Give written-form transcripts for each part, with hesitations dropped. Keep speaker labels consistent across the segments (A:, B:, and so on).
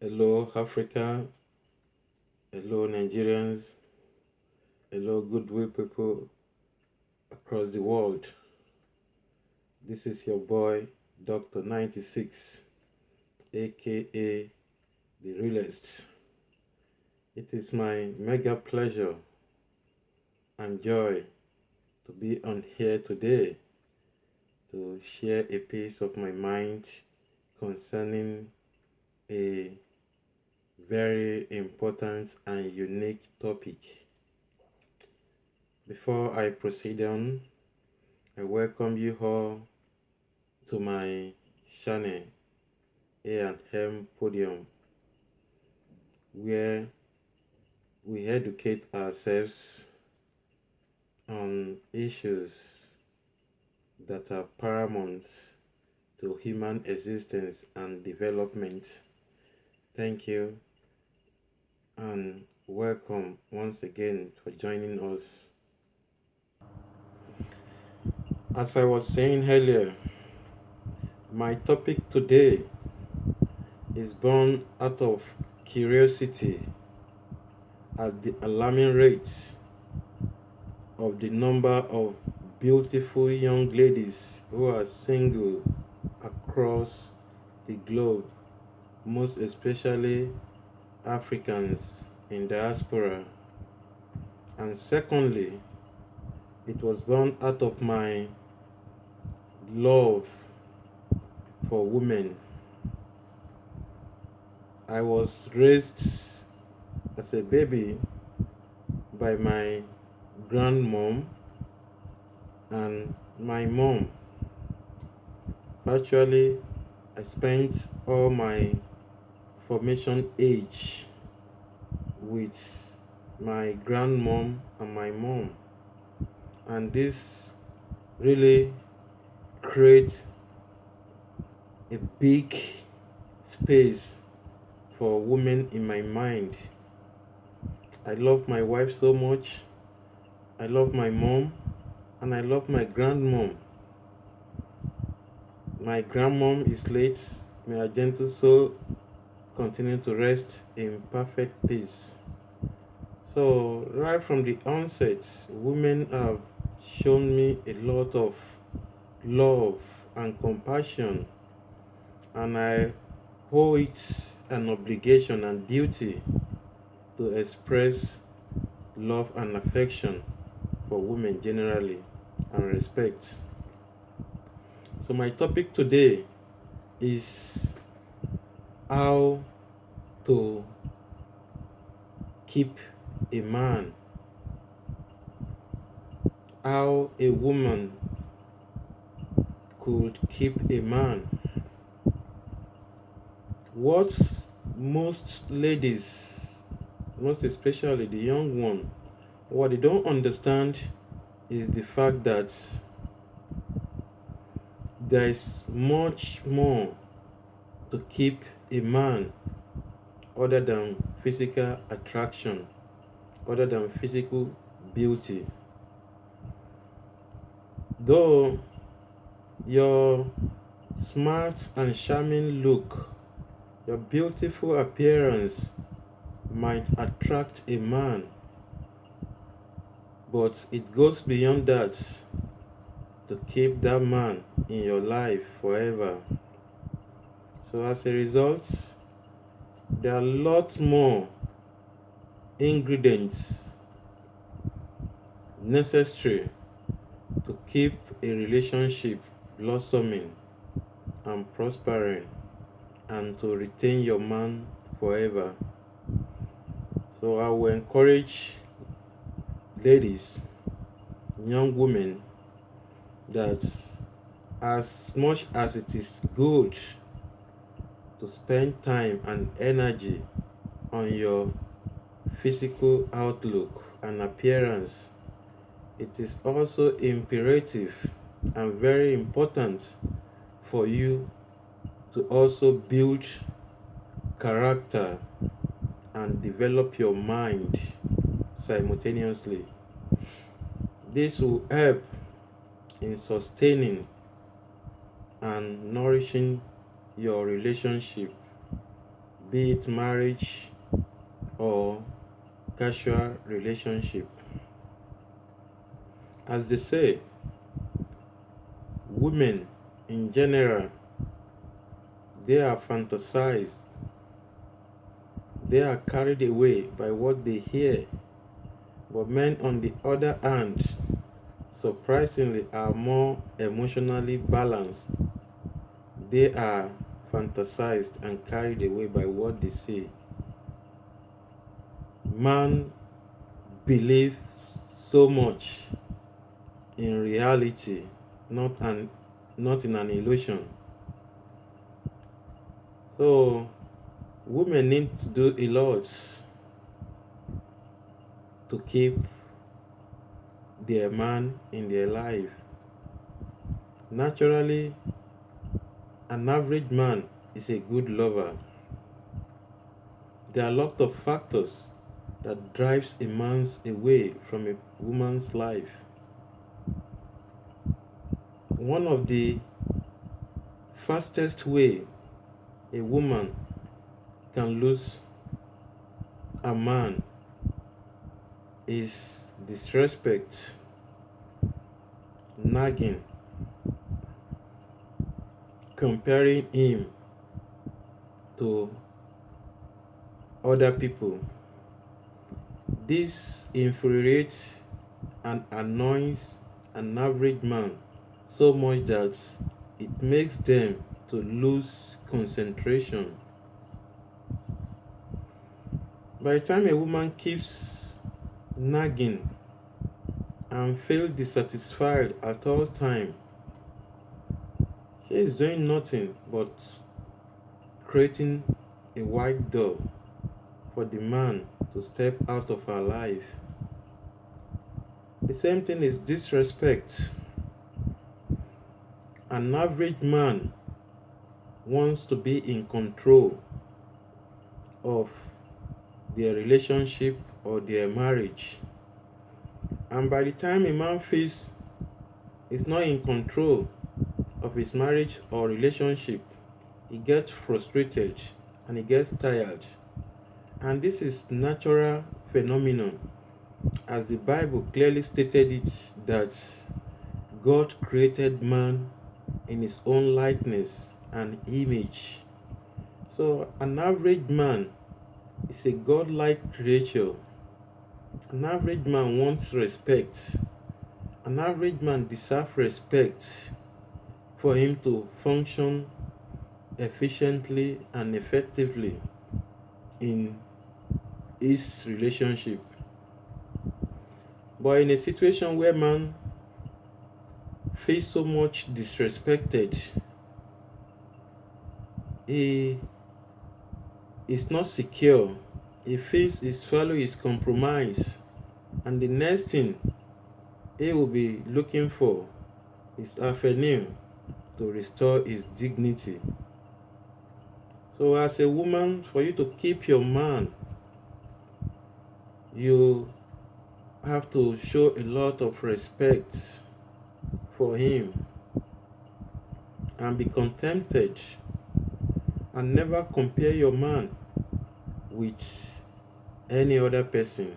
A: Hello, Africa. Hello, Nigerians. Hello, goodwill people across the world. This is your boy, Dr. 96, aka The Realist. It is my mega pleasure and joy to be on here today to share a piece of my mind concerning a very important and unique topic. Before I proceed on, I welcome you all to my channel A&M Podium, where we educate ourselves on issues that are paramount to human existence and development. Thank you and welcome once again for joining us. As I was saying earlier, my topic today is born out of curiosity at the alarming rate of the number of beautiful young ladies who are single across the globe, most especially Africans in diaspora. And secondly, it was born out of my love for women. I was raised as a baby by my grandmom and my mom. Virtually, I spent all my formation age with my grandmom and my mom, and this really creates a big space for women in my mind. I love my wife so much. I love my mom and I love my grandmom. My grandmom is late. May her gentle soul continue to rest in perfect peace. So, right from the onset, women have shown me a lot of love and compassion, and I owe it an obligation and duty to express love and affection for women generally and respect. So my topic today is how to keep a man, how a woman could keep a man. What most ladies, most especially the young one, what they don't understand is the fact that there is much more to keep a man other than physical attraction, other than physical beauty. Though your smart and charming look, your beautiful appearance might attract a man, but it goes beyond that to keep that man in your life forever. So as a result, there are lots more ingredients necessary to keep a relationship blossoming and prospering and to retain your man forever. So I will encourage ladies, young women, that as much as it is good to spend time and energy on your physical outlook and appearance, it is also imperative and very important for you to also build character and develop your mind simultaneously. This will help in sustaining and nourishing your relationship be it marriage or casual relationship. As they say, women in general, they are fantasized, they are carried away by what they hear, but men, on the other hand, surprisingly, are more emotionally balanced. They are fantasized and carried away by what they see. Man believes so much in reality, not in an illusion. So women need to do a lot to keep their man in their life. Naturally, an average man is a good lover. There are a lot of factors that drives a man away from a woman's life. One of the fastest way a woman can lose a man is disrespect, nagging, comparing him to other people. This infuriates and annoys an average man so much that it makes them to lose concentration. By the time a woman keeps nagging and feels dissatisfied at all time, she is doing nothing but creating a wide door for the man to step out of her life. The same thing is disrespect. An average man wants to be in control of their relationship or their marriage. And by the time a man feels he's not in control of his marriage or relationship, he gets frustrated and he gets tired. And this is natural phenomenon, as the Bible clearly stated it, that God created man in his own likeness and image. So an average man is a godlike creature. An average man wants respect. An average man deserves respect for him to function efficiently and effectively in his relationship. But in a situation where man feels so much disrespected, he is not secure. He feels his value is compromised, and the next thing he will be looking for is avenue to restore his dignity. So as a woman, for you to keep your man, you have to show a lot of respect for him and be contented, and never compare your man with any other person.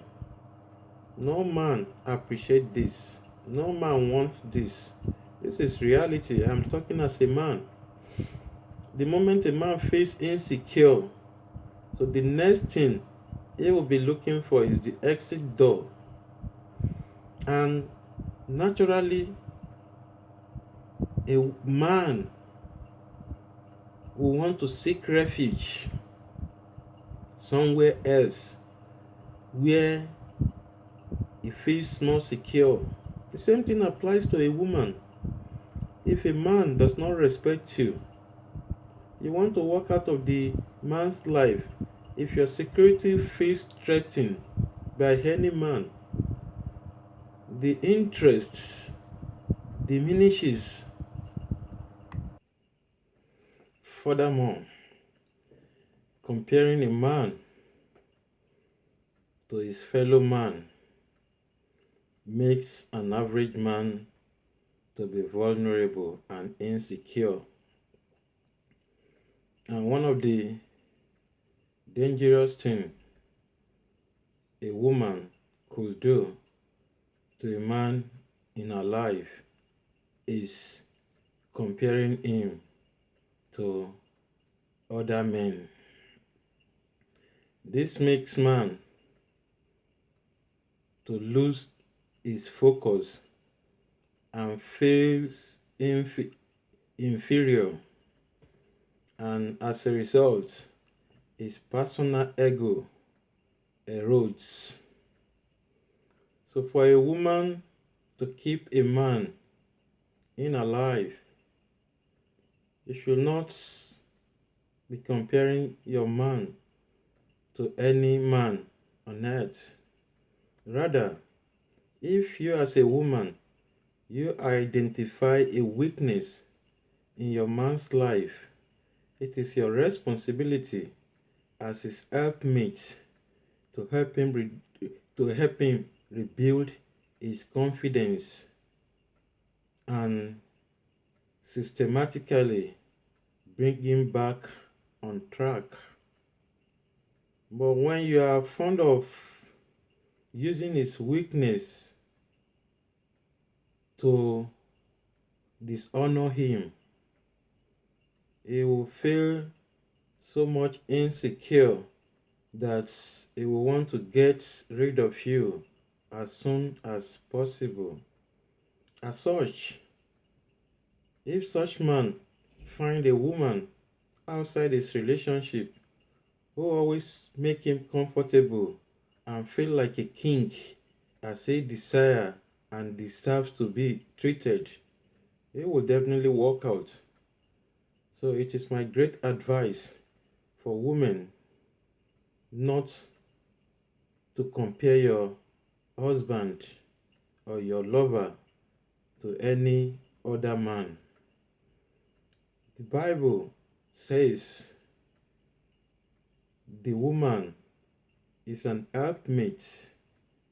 A: No man appreciates this. No man wants this. This is reality. I'm talking as a man. The moment a man feels insecure, so the next thing he will be looking for is the exit door. And naturally, a man will want to seek refuge somewhere else where he feels more secure. The same thing applies to a woman. If a man does not respect you, you want to walk out of the man's life. If your security feels threatened by any man, the interest diminishes. Furthermore, comparing a man to his fellow man makes an average man to be vulnerable and insecure. And one of the dangerous thing a woman could do to a man in her life is comparing him to other men. This makes man to lose his focus and feels inferior, and as a result his personal ego erodes. So for a woman to keep a man in her life, you should not be comparing your man to any man on earth. Rather, if you as a woman, you identify a weakness in your man's life, it is your responsibility as his helpmate to help him rebuild his confidence and systematically bring him back on track. But when you are fond of using his weakness to dishonor him, he will feel so much insecure that he will want to get rid of you as soon as possible. As such, if such man find a woman outside his relationship who always make him comfortable and feel like a king as he desire and deserves to be treated, he will definitely walk out. So it is my great advice for women not to compare your husband or your lover to any other man. The Bible says the woman is an helpmate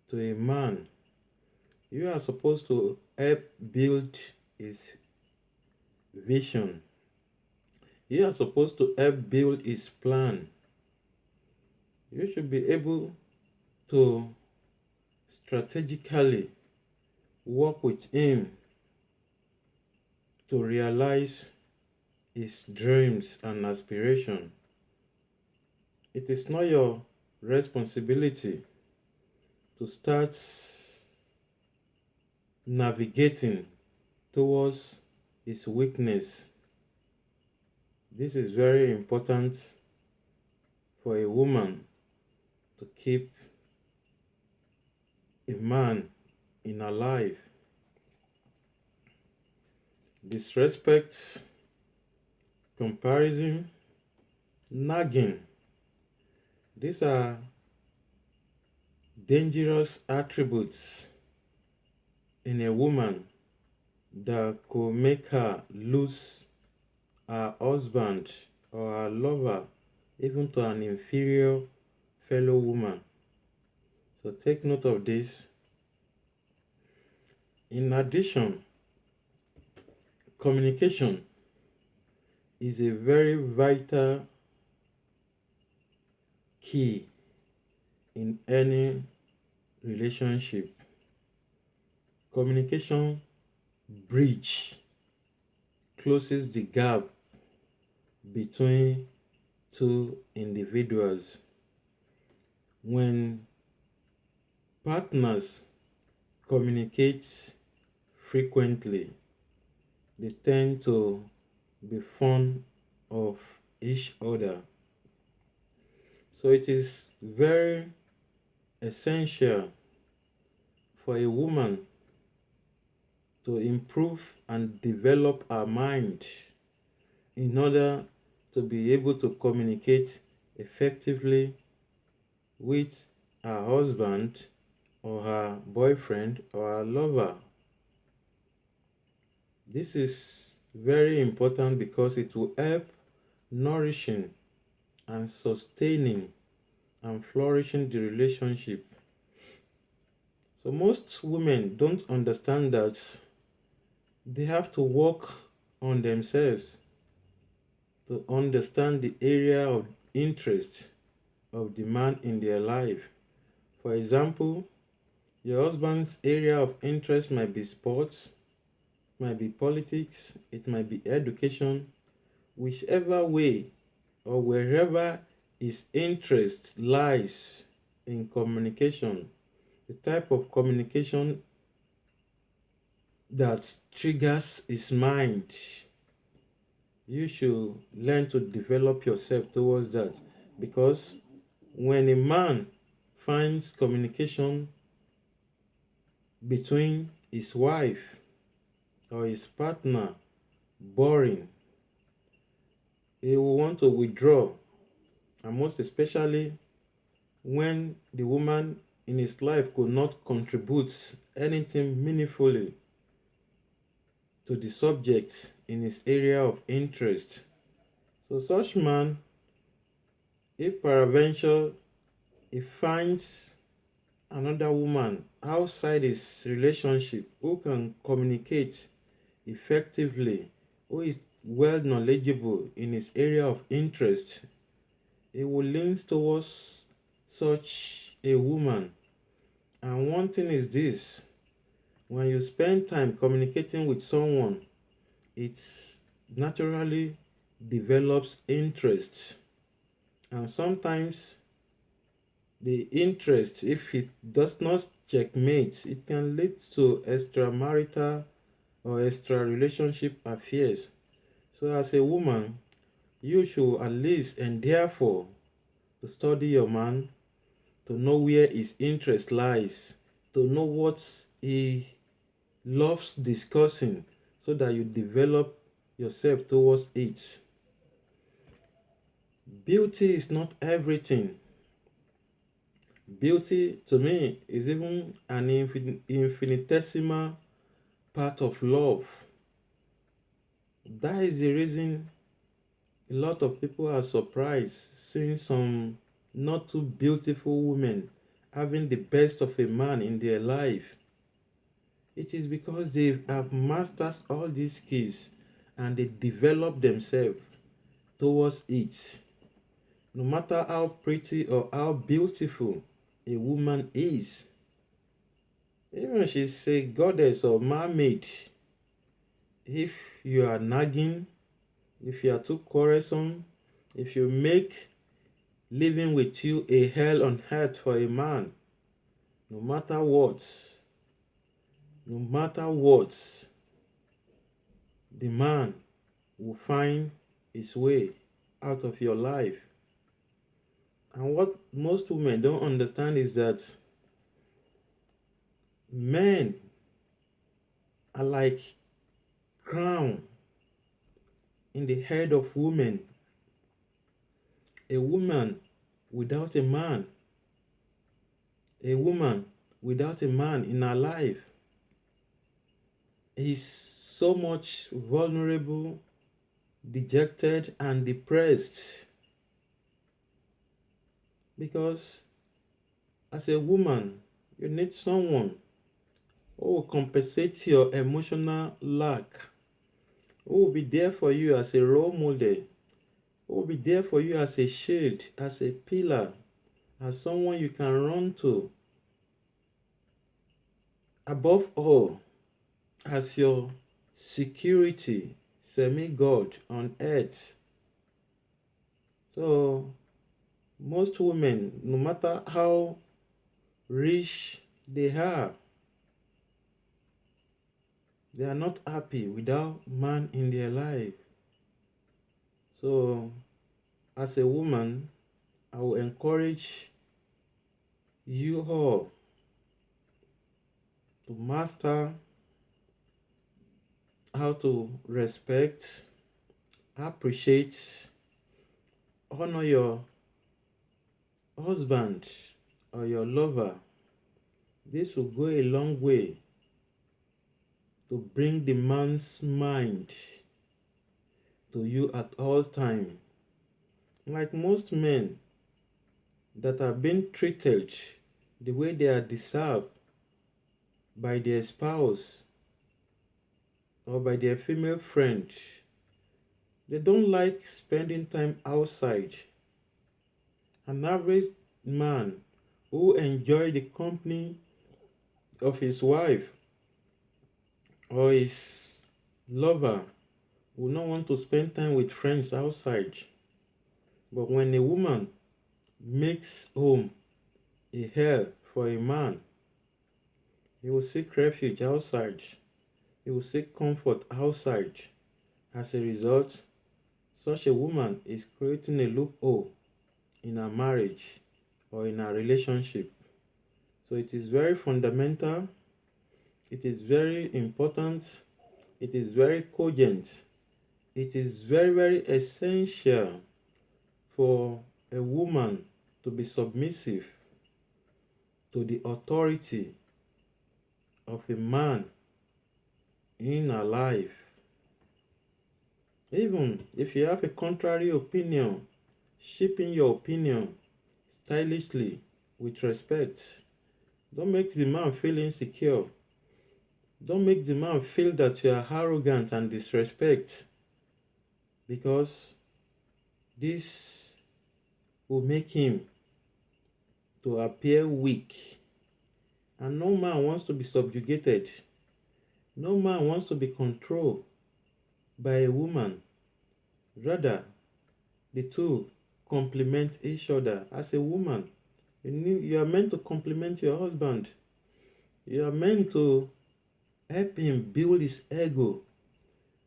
A: to a man. You are supposed to help build his vision. You are supposed to help build his plan. You should be able to strategically work with him to realize his dreams and aspirations. It is not your responsibility to start navigating towards his weakness. This is very important for a woman to keep a man in her life. Disrespect, comparison, nagging. These are dangerous attributes in a woman that could make her lose her husband or her lover even to an inferior fellow woman. So take note of this. In addition, communication is a very vital key in any relationship. Communication bridge closes the gap between two individuals. When partners communicate frequently, they tend to be fond of each other. So it is very essential for a woman to improve and develop her mind in order to be able to communicate effectively with her husband or her boyfriend or her lover. This is very important because it will help nourishing and sustaining and flourishing the relationship. So most women don't understand that they have to work on themselves to understand the area of interest of the man in their life. For example, your husband's area of interest might be sports, might be politics, it might be education, whichever way or wherever his interest lies in communication, the type of communication that triggers his mind, you should learn to develop yourself towards that. Because when a man finds communication between his wife or his partner boring, he will want to withdraw. And most especially when the woman in his life could not contribute anything meaningfully to the subject in his area of interest. So such man, if peradventure he finds another woman outside his relationship who can communicate effectively, who is well knowledgeable in his area of interest, he will lean towards such a woman. And one thing is this: when you spend time communicating with someone, it naturally develops interest. And sometimes the interest, if it does not checkmate, it can lead to extramarital or extra relationship affairs. So as a woman, you should at least endeavor to study your man, to know where his interest lies, to know what he loves discussing, so that you develop yourself towards it. Beauty is not everything. Beauty to me is even an infinitesimal part of love. That is the reason a lot of people are surprised seeing some not too beautiful women having the best of a man in their life. It is because they have mastered all these skills and they develop themselves towards it. No matter how pretty or how beautiful a woman is, even if she's a goddess or mermaid, if you are nagging, if you are too quarrelsome, if you make living with you a hell on earth for a man, no matter what, the man will find his way out of your life. And what most women don't understand is that men are like crown in the head of women. A woman without a man, a woman without a man in her life is so much vulnerable, dejected, and depressed. Because as a woman, you need someone who will compensate your emotional lack, who will be there for you as a role model, who will be there for you as a shield, as a pillar, as someone you can run to. Above all, as your security, semi-god on earth. So most women, no matter how rich they are not happy without man in their life. So as a woman, I will encourage you all to master how to respect, appreciate, honor your husband or your lover. This will go a long way to bring the man's mind to you at all time. Like most men that are being treated the way they are deserved by their spouse or by their female friend, they don't like spending time outside. An average man who enjoy the company of his wife or his lover will not want to spend time with friends outside. But when a woman makes home a hell for a man, he will seek refuge outside. He will seek comfort outside. As a result, such a woman is creating a loophole in her marriage or in her relationship. So it is very fundamental, it is very important, it is very cogent, it is very, very essential for a woman to be submissive to the authority of a man in her life. Even if you have a contrary opinion, shaping your opinion stylishly with respect. Don't make the man feel insecure. Don't make the man feel that you are arrogant and disrespect, because this will make him to appear weak. And no man wants to be subjugated. No man wants to be controlled by a woman. Rather, the two complement each other. As a woman, you are meant to complement your husband. You are meant to help him build his ego.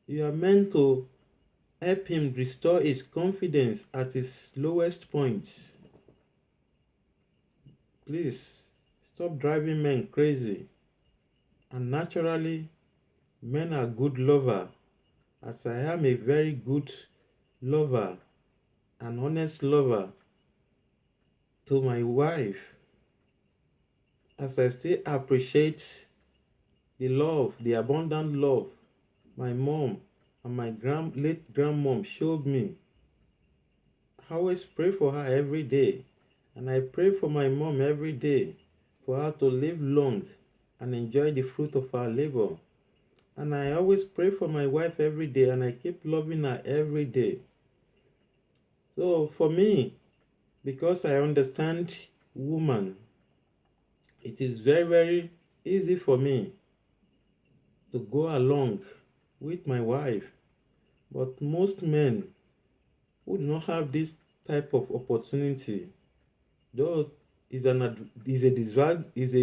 A: You are meant to help him restore his confidence at his lowest points. Please stop driving men crazy. And naturally, men are good lovers. As I am a very good lover, an honest lover to my wife, as I still appreciate the love, the abundant love my mom and my late grandmom showed me. I always pray for her every day, and I pray for my mom every day for her to live long and enjoy the fruit of her labor. And I always pray for my wife every day, and I keep loving her every day. So for me, because I understand woman, it is very, very easy for me to go along with my wife. But most men who do not have this type of opportunity, though is a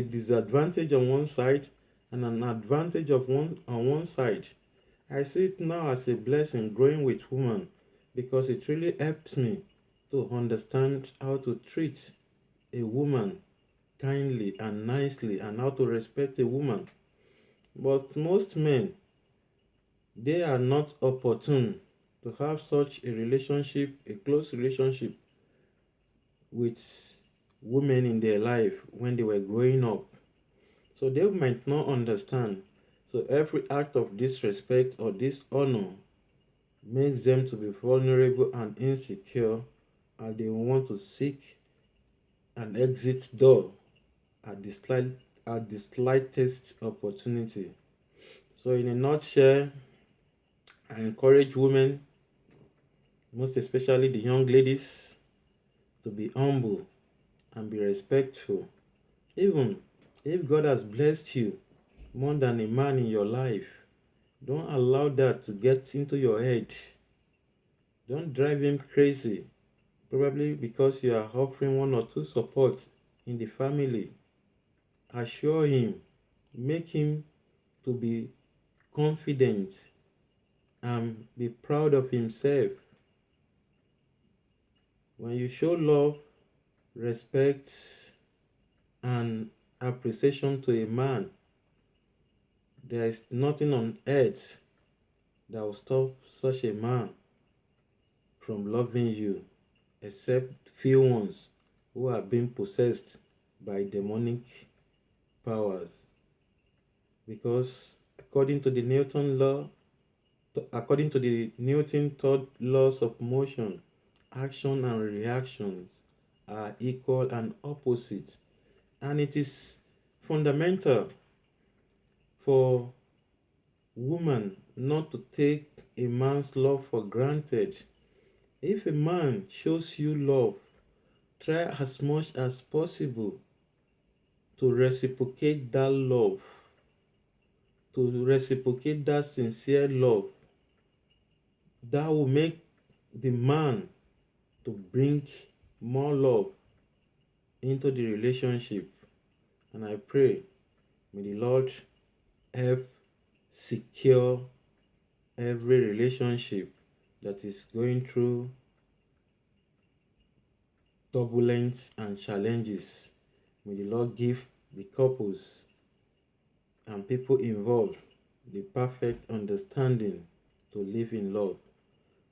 A: disadvantage on one side and an advantage on one side. I see it now as a blessing growing with women, because it really helps me to understand how to treat a woman kindly and nicely, and how to respect a woman. But most men, they are not opportune to have such a relationship, a close relationship with women in their life when they were growing up. So they might not understand. So every act of disrespect or dishonor makes them to be vulnerable and insecure, and they want to seek an exit door at the slightest opportunity. So in a nutshell, I encourage women, most especially the young ladies, to be humble and be respectful. Even if God has blessed you more than a man in your life, don't allow that to get into your head. Don't drive him crazy, probably because you are offering one or two support in the family. Assure him, make him to be confident and be proud of himself. When you show love, respect, and appreciation to a man, there is nothing on earth that will stop such a man from loving you, except few ones who are being possessed by demonic powers. Because according to the Newton third laws of motion, action and reactions are equal and opposite. And it is fundamental for woman not to take a man's love for granted. If a man shows you love, try as much as possible to reciprocate that love, to reciprocate that sincere love that will make the man to bring more love into the relationship. And I pray, may the Lord help secure every relationship that is going through turbulence and challenges. May the Lord give the couples and people involved the perfect understanding to live in love.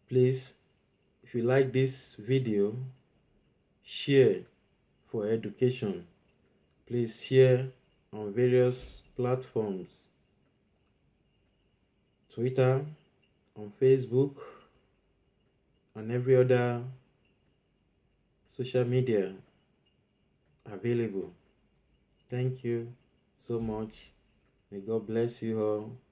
A: Please, if you like this video, share for education. Please share on various platforms, Twitter, on Facebook, and every other social media available. Thank you so much. May God bless you all.